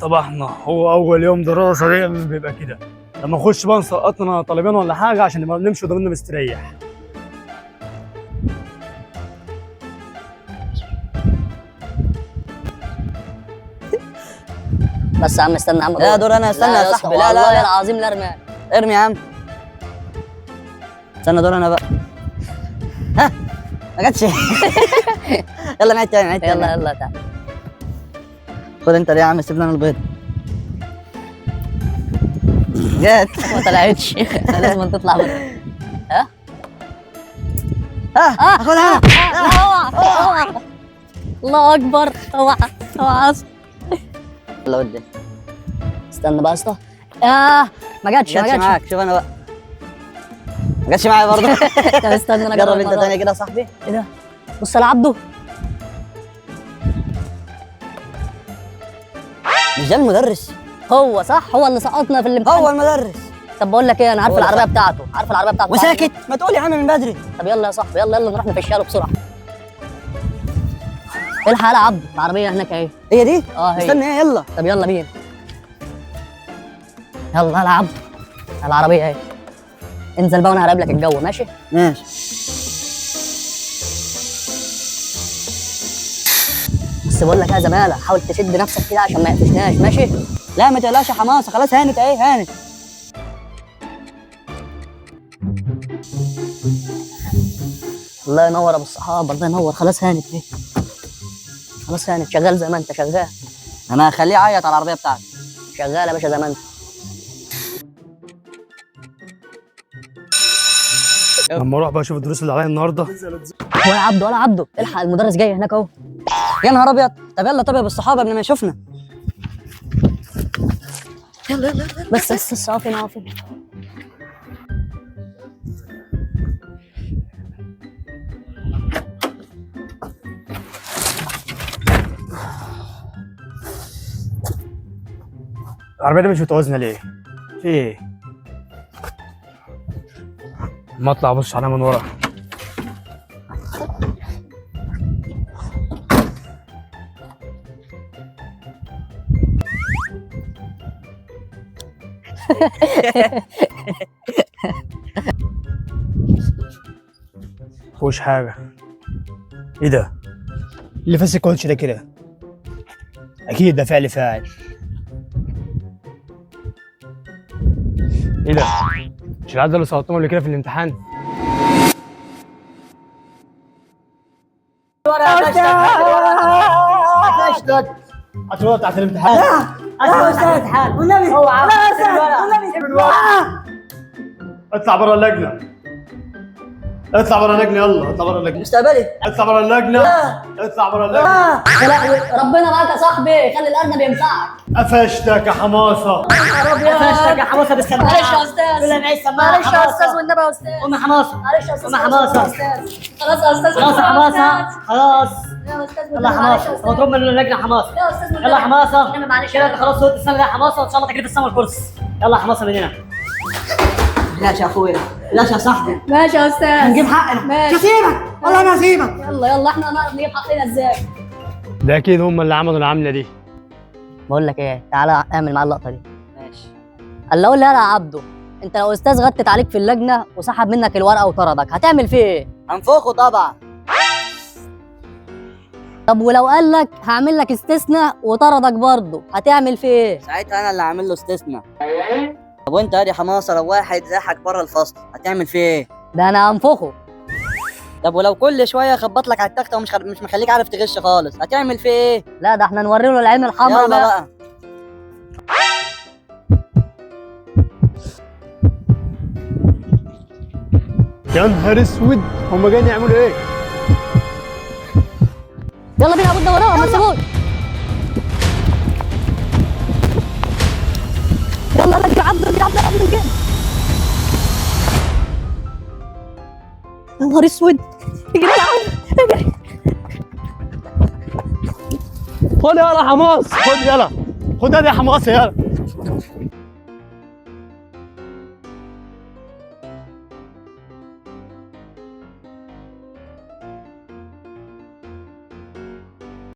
صباحنا هو اول يوم دراسه دايما بيبقى كده. لما نخش بقى نسقطنا طالبين ولا حاجه عشان نبقى نمشي ضمننا مستريح. بس يا عم استنى يا عم. لا دور انا، استنى يا صاحبي. لا والله العظيم لا ارمي. ارمي يا عم. استنى دور انا بقى. ها ما جاتش. يلا نعيد تاني نعيد تاني. يلا تعال. خد انت دي يا عم، سيب لنا البيض. جت ما طلعتش. لازم تطلع بره. ها خدها. اوعى الله اكبر. اوعى يلا ودي. استنى بقى يا اسطى. ما جاتش معاك. شوف انا بقى. ما جاتش معايا برضه. طب استنى انا جرب انت تاني كده يا صاحبي. ايه ده؟ بص يا عبده. مش ده المدرس؟ هو صح، هو اللي سقطنا في الامتحان. هو المدرس. طب بقول لك ايه، انا عارف العربيه بتاعته، وساكت. ما تقول يا عم من بدري. طب يلا يا صاحبي، يلا نروح نفشها له بسرعه. الحق يا عبده، العربيه هناك اهي. هي دي؟ هي. استنى ايه؟ يلا. طب يلا بينا. يلا يا عبده، العربيه اهي. انزل بقى وانا هراقب لك الجو. ماشي. بس بقول لك يا زماله، حاول تشد نفسك كده عشان ما يقفشناش. ماشي. لا ما تقلقش يا حماسه، خلاص هانت اهي هانت. الله ينور يا ابو الصحاب، الله ينور. خلاص هانت اهي. خلاص هانت. شغال زي ما انت شغال. انا هخليه يعيط على العربيه بتاعتي. شغال يا باشا زي ما انت. لما اروح بقى اشوف الدروس اللي عليا النهارده. هو يا عبده ولا عبده، الحق المدرس جاي هناك اهو. يا نهار ابيض. طب يلا طب يا بالصحابه قبل ما يشوفنا. يلا بس اقف. العربيه دي مش متوازنه ليه؟ في ايه؟ ما اطلع ابص عليها من ورا. مفيهوش حاجه. ايه ده؟ اللي فاسد الكاوتش ده كده؟ اكيد ده فعل فاعل. ايه ده؟ مش العدد اللي صوتهم قبل كده في الامتحان؟ الورقة بتاعت الامتحان. والنبي هو اطلع بره اللجنة. اطلع بره اللجنة. يلا اطلع بره اللجنة. مستقبلي. اطلع بره اللجنة. اطلع بره اللجنة. يا لهوي، ربنا معاك يا صاحبي، خلي الارنب ينفعك. قفشتك يا حماسة. قفشتك يا حماسه بالسماعه. معلش يا استاذ. معلش يا استاذ والنبي يا استاذ. ام حماسه. معلش يا استاذ. ام حماسه. خلاص يا استاذ. خلاص يا حماسه. خلاص. يا استاذ. يلا يا حماسه، مضروب من اللجنه حماسه. يا استاذ. يلا يا حماسه. معلش كده انت خلاص صوت السنه يا حماسه، وان شاء الله تجري السما الكرسي. يلا يا حماسه من هنا. لاش يا اخويا، لاش يا صاحبي. ماشي يا استاذ. هنجيب حقنا. ماشي. مش هسيبك والله ما هسيبك. يلا احنا هنعرف نجيب حقنا ازاي. ده اكيد هم اللي عملوا العملة دي. بقول لك ايه، تعالى اعمل معايا اللقطه دي. ماشي. قال قول لي يا عبده، انت لو استاذ غتت عليك في اللجنه وسحب منك الورقه وطردك، هتعمل فيه ايه؟ هنفخه طبعا. طب ولو قال لك هعمل لك استثناء وطردك برضه، هتعمل فيه ايه؟ ساعتها انا اللي عامل له استثناء. طب وانت يا حماسه، لو واحد زحك بره الفصل هتعمل فيه ايه؟ ده انا هنفخه. طب ولو كل شويه يخبط لك على التخته ومش مش مخليك عارف تغش خالص، هتعمل فيه ايه؟ لا ده احنا نوري له العين الحمراء يلا بقى. يا نهار اسود، هم جايين يعملوا ايه؟ يلا بينا ابو وراهم، ما تسيبوش. يلا اجري عبده كده. يا نهار اسود، اجري يا عبده اجري. خد يلا حماس، خد يلا. خد يا حماس يلا.